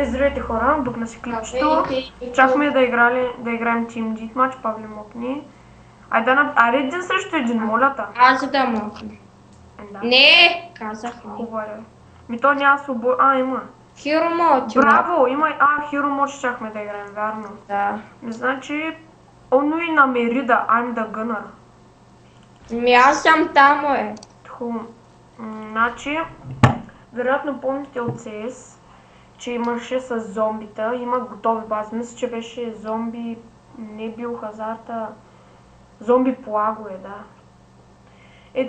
Здравейте хора, букна си клипчето. Чакаме да играем Team Deathmatch, Павле мокни. Айде един срещу един, моля та. Аз да мокна. Да. Не, казах не. Хубаво е. Ми то няма свобод... има. Hero Mode. Браво, има... Hero Mode чакаме да играем, вярно. Да. Значи... Оно и на Мерида, I'm the Gunner. Аз съм там, Значи... Вероятно помните от CS, че имаше с зомбита, има готови бази. Мисля, че беше зомби, не биохазарта, зомби плагове, да.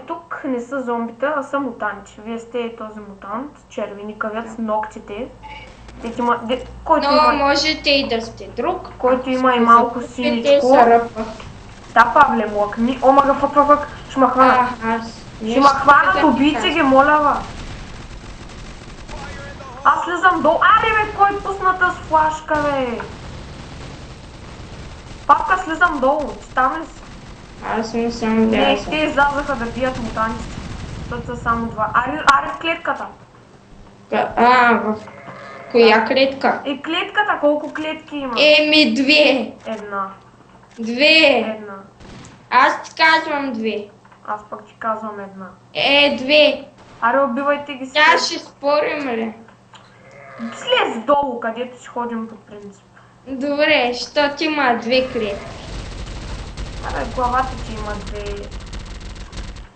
Тук не са зомбита, а са мутанти. Вие сте този мутант, червеникавец с ногтите. Но можете и да сте друг. Който има и малко синичко. Да, Павле, млъкни. Омага, фак, ще ме хванат. Ще ме хванат, убийте ги, моля ва. Аз слизам долу. Бе, кой пусната с флашка, бе? Папка, слизам долу. Ти там ли си? Аз не съм влязъл. Не, те излязаха да бият мутантите. Защото са само два. Аре в клетката. В коя клетка? Клетката, колко клетки има? Две. Една. Аз ти казвам две. Аз пък ти казвам една. Две. Аре, убивайте ги си. Тя ще спорим ли? Слез долу, където си ходим по принцип. Добре, защото има две клетки. Главата ти има две...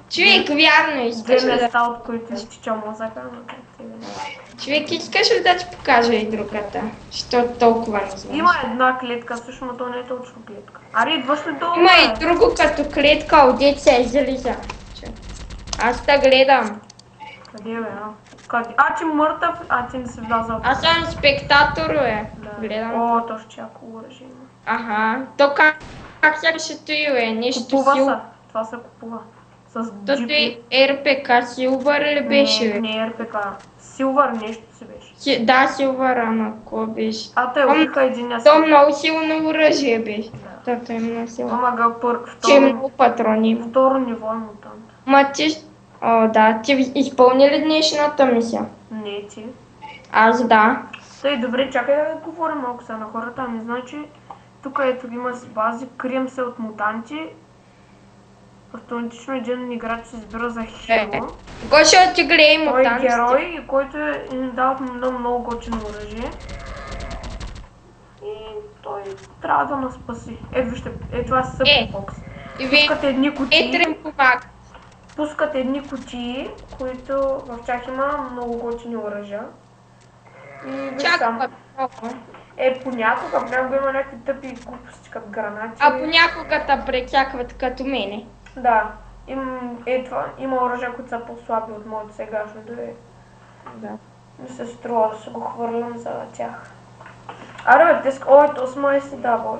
Човек, вярно искаш Две да... места, от които изтича мозъка. Човек, искаш ли да ти покажа и другата? Що толкова не знаеш? Има една клетка, също, но то не е точно клетка. Идваш ли долу? Има и друго като клетка, отдето се излиза. Аз те гледам. Къде бе, ти мъртъв, ти не си влязал. Аз съм спектатор, гледам. То ще яко оръжие има. То как се реши, нещо купува са, това се купува. С джипи. РПК, Силвър ли беше? Не РПК, Силвър нещо си беше. Да, Силвър, ама какво беше? Те убиха единия си. То много силно оръжие беше. Тото е много силно. Ама че много патрони. Второ ниво е мутант. Ма ти... ти изпълни ли днешната мисия? Не, ти. Аз да. Добре, чакай да говорим малко са на хората, значи тук ето има си бази, крием се от мутанти. Автоматично един играч се избира за херо. Кой ще отиглее мутантите? Той е герой, който им дава много готино оръжие. И той трябва да нас спаси. Вижте, това са Съппокс. Пускат едни кутии. Пускат едни кутии, които в тях има много готини оръжия. И виждам. Понякога има някакви тъпи глупости като гранати. Понякога те прецакват като мене. Да. Има оръжия, които са по-слаби от моето сегашното. Да. Не се струва да се го хвърлям за тях. То смай си дава.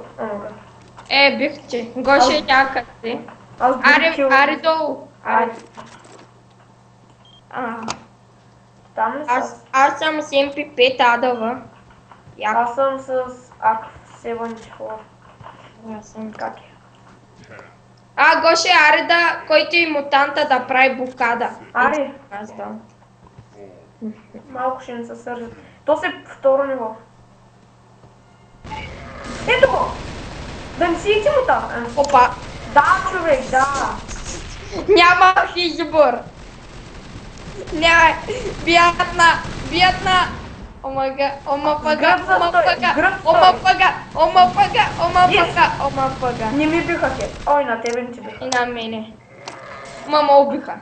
Бих че. Гоше някъде. Аре долу. Там ли са? Аз съм с MP5 Адава. Аз съм с АК-74. Аз съм как е? Гоше, който и мутанта да прави блокада. Аз да. Малко ще не се сържат. То се второ ниво. Ето го! Да не си и ти мутант. Опа! Да, човек, да! Нямах избор! Бядна! Омага! Не ми биха хет. На тебе не ти биха. И на мене. Мама убиха.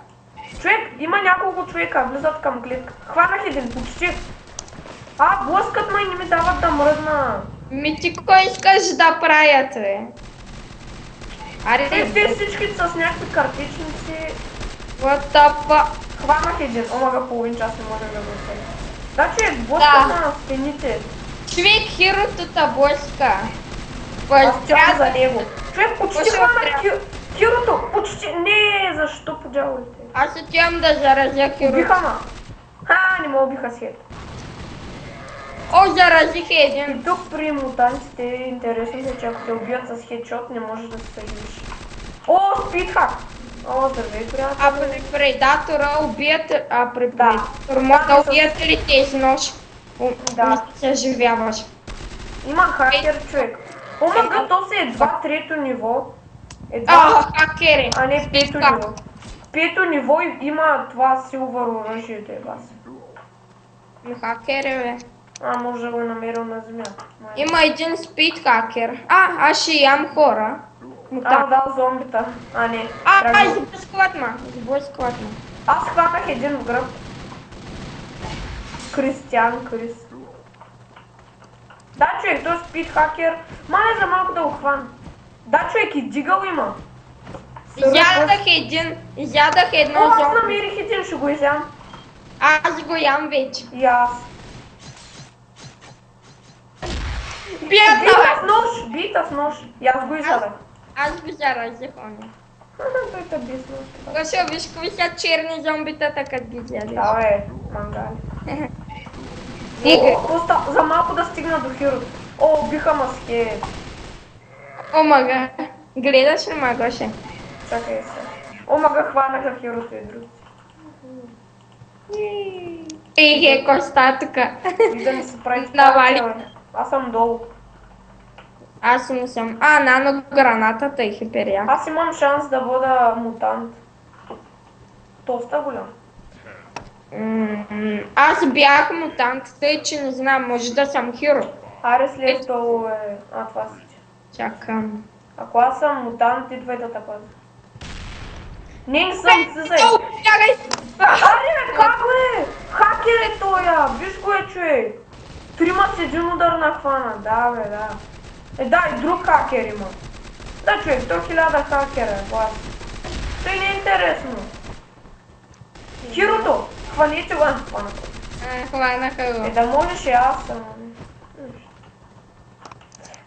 Човек, има няколко човека, влизат към клетка. Хванах един, почти. Блъскат ме и не ми дават да мръдна. Ти кой искаш да правят, бе? Те всички са с някакви картичници. What the fuck? Хванах един, половин час не можем да го оставим. Значи блъскат на стените. Човек, хирото та блъска. Аз тя за него. Човек, почти хванах хирото. Почти. Не, защо по дяволите? Аз отивам да заразя хирото. Убиха ма. Не ме убиха с хет. Заразих един. И тук при мутантите е интересно, че ако те убият с хедшот, не можеш да се съединиш. Спидхак! Здравей, приятел. При предатора убият... При предатора могат да убият ли тези нож? Да. Не се съживяваш. Има хакер, човек. Омага, то си едва трето ниво. Хакери! А не пето Как? ниво. Пето ниво има това силвър оръжието, бас. Хакери, бе. Може да го е намерил на земята. Има един спид хакер. Аз ще ям хора. Да, зомбита. Не. Сблъскват ме. Аз хванах един в гръб. Кристиан Крис. Да, човек, той спид хакер. Май за малко да го хвана. Да, човек, и дигъл има. Изядах едно Аз зомби. намерих един, ще го изям. Аз го ям вече. И аз. Бедна, бе! Бита с нож. И аз го изядах. Аз го заразих, оня. Той те би с нож. Гошо, виж кои са черни зомбитата, като ги изядеш. Да, бе, мангали. Стига. За малко да стигна до хирото. Биха ма с хейт. Омага. Гледаш ли ма, Гоше? Чакай се. Омага, хванаха хирото и другите. Кой ста тука? И да ми се прави Навали. бе. Аз съм долу. Аз не съм. Нано гранатата и хиперя. Аз имам шанс да бъда мутант. Доста голям. Аз бях мутант, тъй че не знам, може да съм хиро. Аре след долу е... това си. Чакам. Ако аз съм мутант, идвай да те пазя. Не съм, слизай. Бягай! Аре, как бе? Хакер е тоя! Виж го е, човек! Трима с един удар на хвана. Да, бе, да. Да, и друг хакер има. Да, човек, 100 000 хакера, глас. Той не е интересно. Хирото! Хванете го на хваната. Хванаха го. Да можеш и аз съм.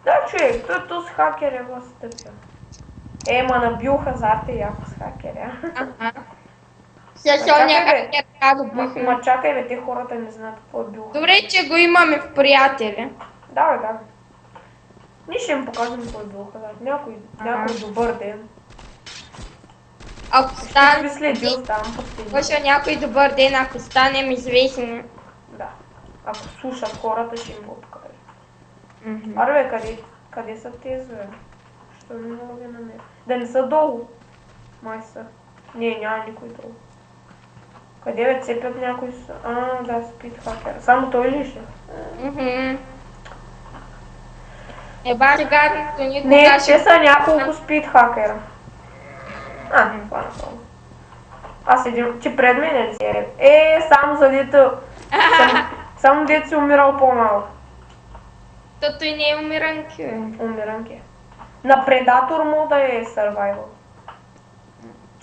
Да, човек, той този хакер е го стъпил. Ма набил хазарта и яко с хакеря. Сега някак го бухна. Ма чакай бе, те хората не знаят какво е бил. Добре, че го имаме в приятели. Да бе, да. Ние ще им покажем какво е бил хазарт. Някой добър ден. Ако Ще станем... ви следил там постигна. Гоше, някой добър ден, ако станем известни. Да. Ако слушат хората, ще им го покажем. Аре бе, къде са тези бе? Що не мога да намеря? Да не са долу. Май са. Не, няма никой долу. Къде бе, цепят някой са? Да, спид хакера. Само той ли ще? Баш гадното никога Не, ще... те са няколко спид хакера. Това направо. Аз един, че пред мен е серия. Само за дето... Само дето си умирал по-малко. То той не е умиранки, бе. Умиранки. На Предатор мода е survival.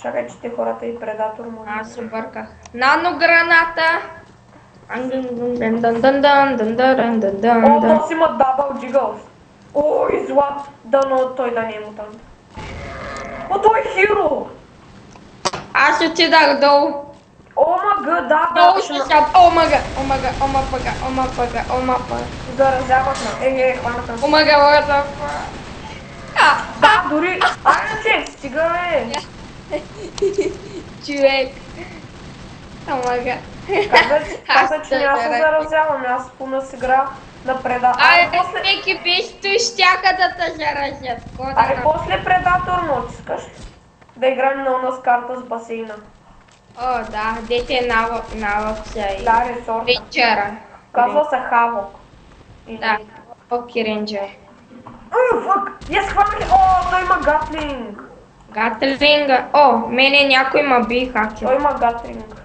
Чакай, че те хората и Предатор мода. Аз обърках. Нанограната! То си има дабъл джигалс. И злат. Дано той да не е мутант. Той е хиро! Аз отидах долу. Омага, да. Долу ще съм. Омага. Заразяват ме. Хванаха. Омага, what the fuck. Да, дори... Човек, стига бе. Човек. Омага. Каза, че няма се заразявам. Аз спомня с игра на Предатор. Всеки беше, той щяха да те заразят. После Предатор мод искаш да играем на нас карта с басейна. Да, дете навъкся и Да, ресорта. вечера. Казва се Хавок. Да, Поки Рейнджер. Фък! Я схванах! Той има гатлинг! Гатлинга. Мене някой ма би хакер. Той има гатлинг.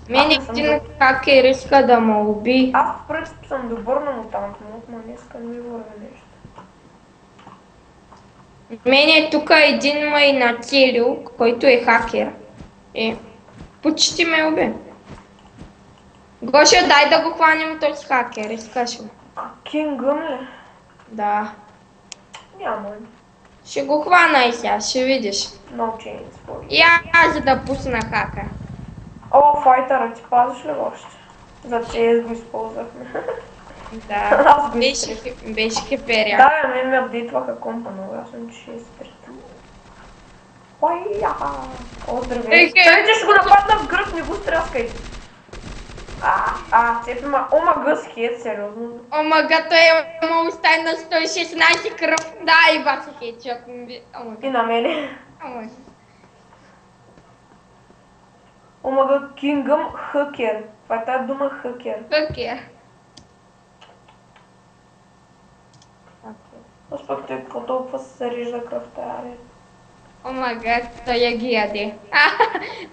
Мене един хакер иска да ме уби. Аз в принцип съм добър на мутант мод, но днеска не ми върви нещо. Мене тук един май нацелил, който е хакер. Почти ме уби. Гоше, дай да го хванем този хакер, искаш ли? Кингън ли? Да. Няма. Ще го хвана и сега, ще видиш. No chance for you. И аз да пусна хака. Файтъра, ти пазиш ли още? За CS го използвахме. Да, Аз го беше хиперя. Да, мен ме апдейтваха компа, но аз съм че ще изприта. Здравей. Чакайте, ще го нападна в гръб, не го стряскайте. Цепи ма, омага с хед, сериозно. Омага, той има остави на 116 кръв. Да, и баца хедшот. И на мене. Омага. Омага, кингъм хъкер. Това е тази дума хъкер. Хъкер. Пък той какво толкова се зарежда кръвта, аре. Омага, той я ги яде.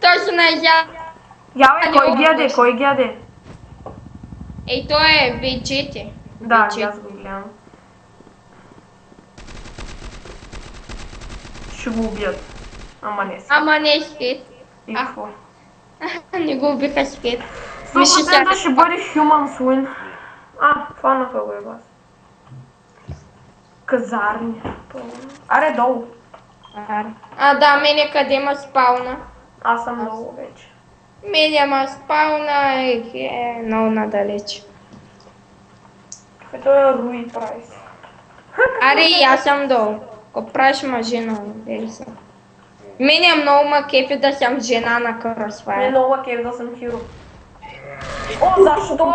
Точно я. Кой ги яде, кой ги яде? Ей, той е вечете. Да, аз го гледам. Ще го убият. Ама не си. Ама не с хед. И какво? Не го убиха с хед. 100% ще бъде Human Swin. Фанаха го е бас. Казарни. Аре, долу. Да, мене къде има спауна? Аз съм много вече. Мене има спауна е много надалеч. Ето е Руи Прайс. Аре, и аз съм долу. Ко правиш ма жена, дели съм. Мене е много ма кефи да съм жена на Не Crossfire. много кеф да съм хиро. Защо?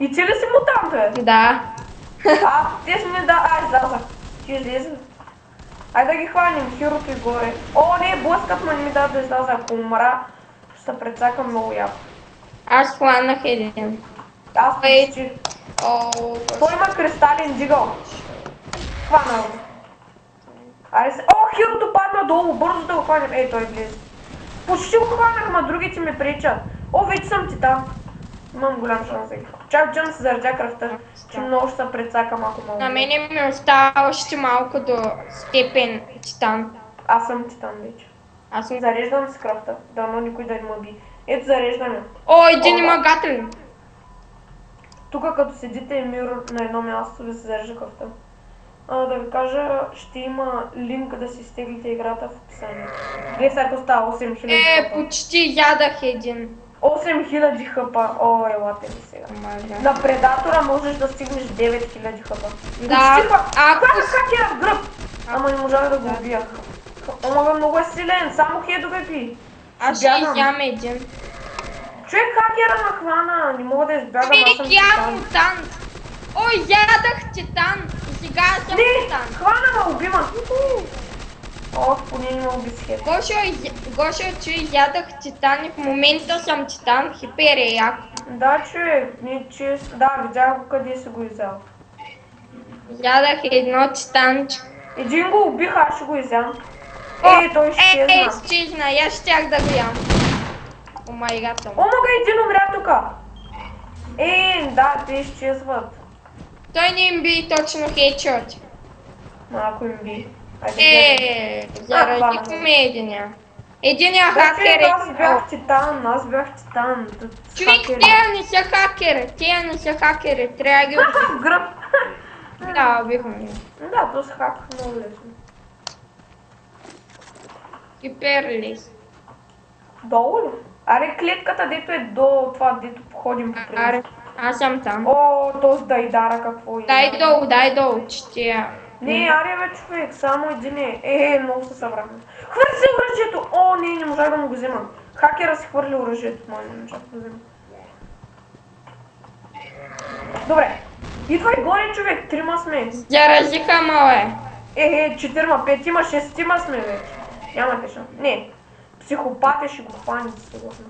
И ти ли си мутант, бе? Да. Те сме излязах. Ти излезе. Айде да ги хванем, хирото и горе. Не, блъскат, ма не ми да изляза. Ако умра, ще се прецакам много яко. Аз хванах един. Аз почти. Той има кристален дигъл. Хвана го. Аре се. Хирото падна долу, бързо да го хванем. Той влезе. Почти го хванах, ма другите ми пречат. Вече съм титан. Имам голям шанс да ги хвана. Чакай, се заредя кръвта, че много ще се прецакам, ако мога. На мене ми остава още малко до степен титан. Аз съм титан вече. Аз съм... Зареждам с кръвта, дано никой да не ме би. Ето зареждаме. Един има гатлин. Тук като седите и мир на едно място ви се зарежда кръвта. Да ви кажа, ще има линк да си изтеглите играта в описанието. Гледай сега какво става, 8000 хъпа. Почти ядах един. 8000 хъпа. Елате ми сега. На предатора можеш да стигнеш 9000 хъпа. Да, ако... Хакера в гръб! Ама не можах да го убия. Много е силен, само хедове пи. Аз ще изям един. Човек хакера ме хвана, не мога да избягам, аз съм титан. Мутант. Ядах титан. Сега аз съм титан. Хвана ме, убима. Поне не ме уби с хед. Гошо, че ядах титан и в момента съм титан, хипер е яко. Да, човек, видях го къде си го изял. Ядах едно титанче. Един го убих, аз ще го изям. Той изчезна. Изчезна, я щях да го ям. Омайгата му. Един умря тука. Те изчезват. Той не им би точно хедшот. Малко им би. Заразихме единия. Единия хакер е... Аз бях титан. Човек, те не са хакери, трябва да ги убим. В гръб. Да, убихме ги. Да, то с хак много лесно. Хиперлис. Долу ли? Аре клетката, дето е до това, дето походим по принцип. Аз съм там. То с Дайдара какво е? Дай долу, че тя... Не, аре бе човек, само един е. Много се събрахме. Хвърли си оръжието! Не можах да му го вземам. Хакера си хвърли оръжието, не можах да го вземам. Добре. Идвай горе, човек, 3 сме. Заразиха мале. 4, 5, 6 сме вече. Нямате шанс. Не. Психопатия ще го хвани, сигурно.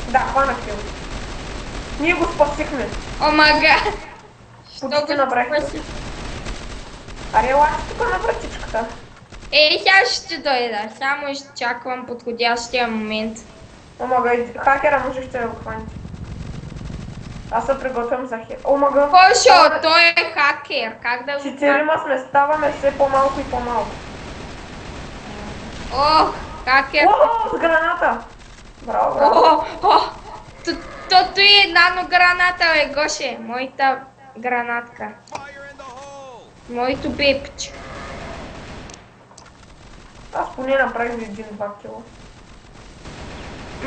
Да, хванахте го. Ние го спасихме. Омага. Почти направихме. Аре, елате тук на вратичката. Сега ще дойда. Само изчаквам подходящия момент. Хакера можехте да го хваните. Аз се приготвям за хед. Кошо, той е хакер. Как да го... 4 сме, ставаме все по-малко и по-малко. Хакер. С граната! Браво. Тото е нанограната, Гоше. Моята гранатка. Моето бепче. Аз поне направих 1-2 кила.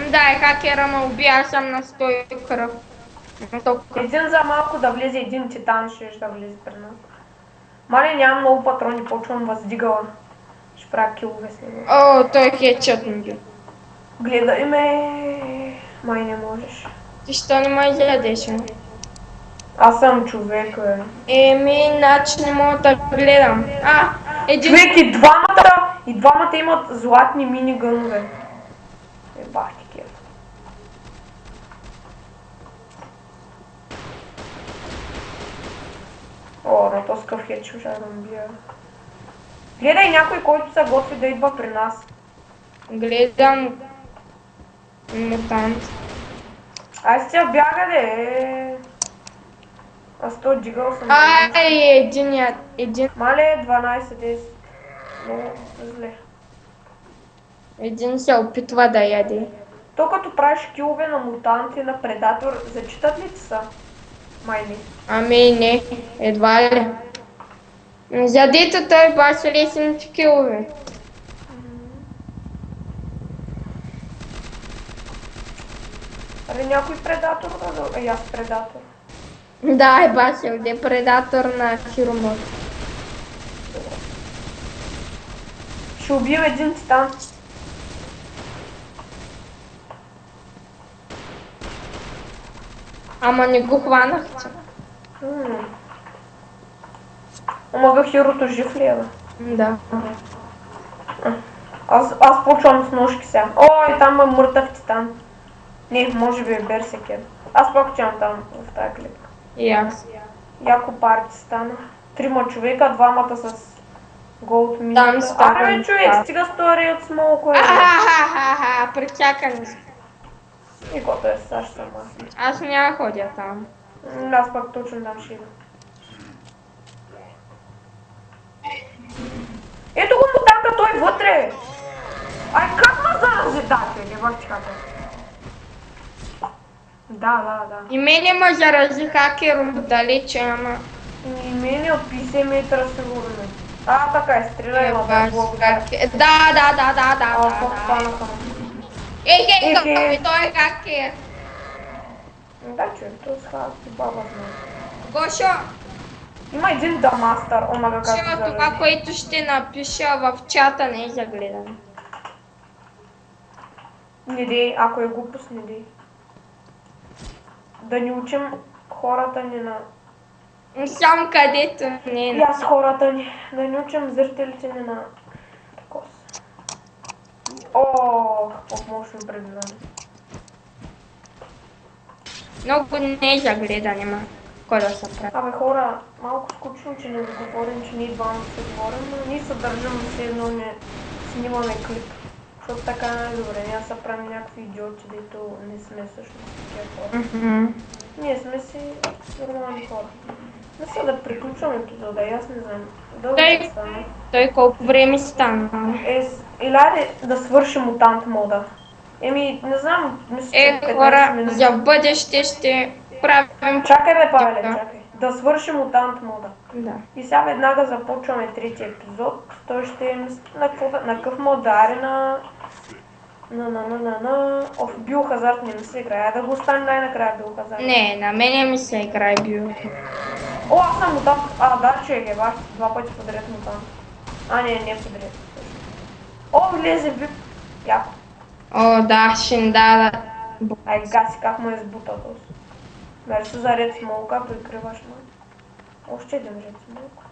Да, хакера ме уби, аз съм на 100 кръв. Един за малко да влезе, един титан ще да влезе при нас. Мале, нямам много патрони, почвам въздигала. Ще правя килове с него. Той хедшот ми бил. Гледай ме. Май не можеш. Ти що не ме изядеш, бе? Аз съм човек, бе. Иначе не мога да гледам. Един... Човек, и двамата имат златни минигънове. Бах ти кеф. О, на този къв хед ще да ме бия. Гледай някой, който се готви да идва при нас. Гледам... мутант. Ай си бяга, де. Аз то дигал съм. Един... Мале, 12-10. Много зле. Един се опитва да яде. То като правиш килове на мутант и на предатор, зачитат ли ти са? Май не. Ами не, едва ли. За дето той баше лесните килове. Абе някой предатор да... Ай, аз предатор. Да, е басил, де предатор на Хиромод. Ще убил един титан. Ама не го хванахте. Омага хирото жив ли е, бе? Да. Аз почвам с ножки сега. Ой, там е мъртъв титан. Не, може би е берсекер. Аз пак отивам там в тази клипка. И аз. Яко парти стана. 3 човека, двамата с голд Там мината. става. Аре, бе, човек, стига с този рейд смолко е. Причакани сме. И кото е Саш сама. Аз няма ходя там. Аз пак точно там ще идвам. Ето го мутанта, той вътре! Ай, как ма зарази? Да, те, не бах чаката. Да. И мене ме зарази хакер отдалече, ама... И мене от 50 метра сигурно. Така е, стреляй ма да благодаря. Да. Фанаха. Той е хакер. Да, човек, той с хакер баба знае. Гошо, Има един дамастър, омага как това, зарази. което ще напиша в чата, не е за гледане. Не дей, ако е глупост, не дей. Да ни учим хората ни на... Сам където не И е. аз хората ни, да ни учим зрителите ни на... Такос. Как мощно пребиване. Много не е за гледане, ма. Кой да се прави? Абе хора, малко скучно, че не говорим, че ние двамата се говорим, но ние се държим все едно не снимаме клип. Защото така е най-добре, ние се правим някакви идиоти, дето не сме всъщност такива хора. Ние сме си нормални хора. Мисля да приключвам епизода, и аз не знам. Дълго ще стане. Той колко време стана? Или айде да свършим мутант мода. Не знам, мисля, че 15 Хора, минути. за бъдеще ще правим... Чакай бе, Павеле, чакай. Да свършим мутант мода. Да. И сега веднага започваме третия епизод. Той ще е на къв мод да аре на биохазард не ми се играе. Да го остане най-накрая биохазард. Не, на мене ми се играе био. Аз съм мутант. Да, човек е баш. 2 пъти подред мутант. Не подред. Влезе вип. Яко. Да, Шиндала. Ай, гаси как му е сбута този. Версо за ред смолка, прикриваш ме. Още един ред смолка.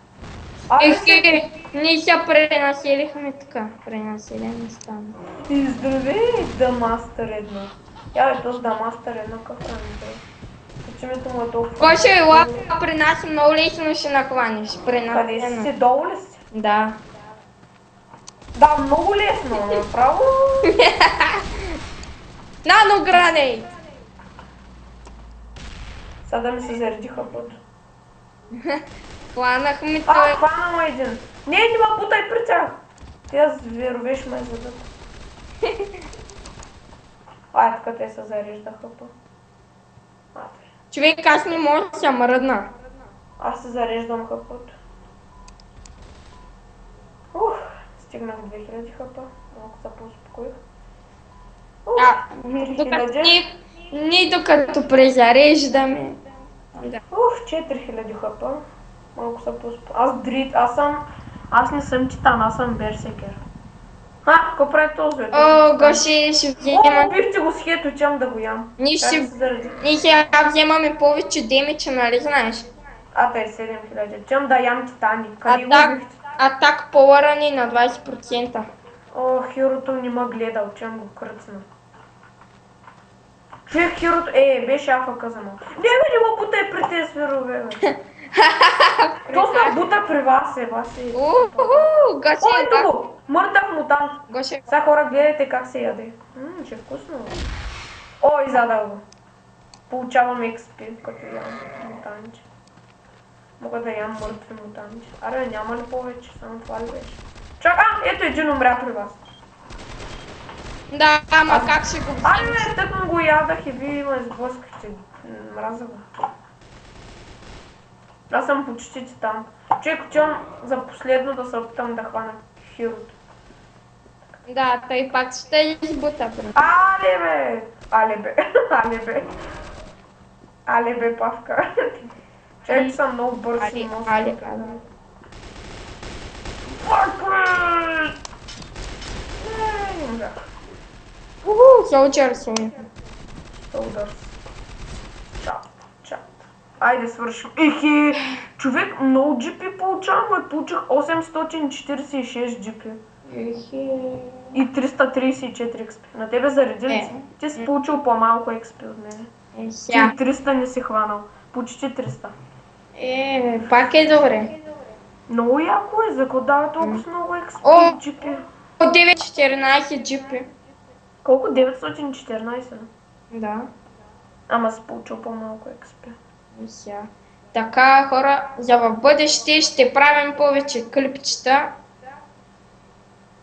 Ние се пренаселихме така. Пренаселени стана. И здравей, Дамастър едно. Този Дамастър едно къв ранде. Почемето му е толкова... Кой ще ела при нас много лесно ще нахванеш. Къде си? Долу ли си? Да. Да, много лесно, направо. Нано гранейт! Сега да ми се зареди хъпът. Хванахме той. Хвана му един. Не ма бутай при тях. Тя зверовеш ме задът. Така те се зарежда хъпа. Човек, аз не мога да се мръдна. Аз се зареждам хъпът. Стигнах 2000 хъпа. Малко се поуспокоих. Ние докато презареждаме. 4000 хъпа. Малко се поуспокоих. Аз не съм титан, аз съм берсекер. Какво прави този? О, Гоши, ще вземам. Убихте го с хето, чам да го ям. Ние Как ще... се заради? Ние сега вземаме повече демича, нали знаеш? Ата е 7000. Чам да ям титани. Къде го убихте? Атак пауъра ни на 20%. О, хирото не ма гледал, чам го кръцна. Човек хирото... беше афака за малко. Не ма бутай при тези сверове, бе. Точно бута при вас е, Уху, Гоши, ето го! Мъртъв мутант. Гоши. Сега хора гледайте как се яде. Ще е вкусно. О, изядал го. Получавам XP, като ям мутанче. Мога да ям мъртви мутанче. Аре, няма ли повече? Само това ли беше? Чак, ето един умря при вас. Да, ама как ще го вземеш? Бе, тъкно го ядах и вие ме сблъскахте. Мраза го. Аз съм почти титан. Човек, отивам за последно да се опитам да хвана хирото. Да, той пак ще избута. Але бе, Павка. Човек, съм много бърз и много спокоен. Солджър съм. Чат. Айде свършим. Човек, много джипи получавам, получих 846 джипи. И 334 XP. На тебе заради ли си? Ти си получил по-малко XP от мене. Ти 300 не си хванал. Почти 300. Пак е добре. Много яко е, за какво дава толкова много XP джипи? 914 джипи. Колко? 914? Да. Ама си получил по-малко XP. Така, хора, за в бъдеще ще правим повече клипчета.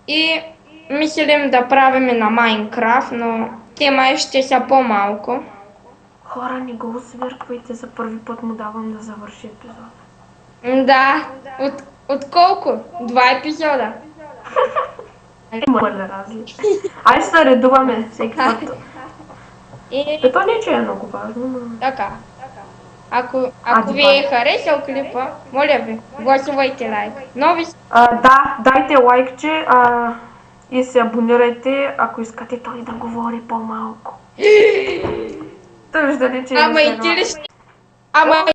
И мислим да правим на Майнкрафт, но те май ще са по-малко. Хора, не го освирквайте, за първи път му давам да завърши епизода. Да, от колко? 2 епизода. Има ли разлика? Айде се редуваме всеки път. Ето не, че е много важно, но... Така. Ако ви е харесал клипа, моля ви, гласувайте лайк. Да, дайте лайкче и се абонирайте, ако искате той да говори по-малко. Той виждали, че Ама и ти ли ще...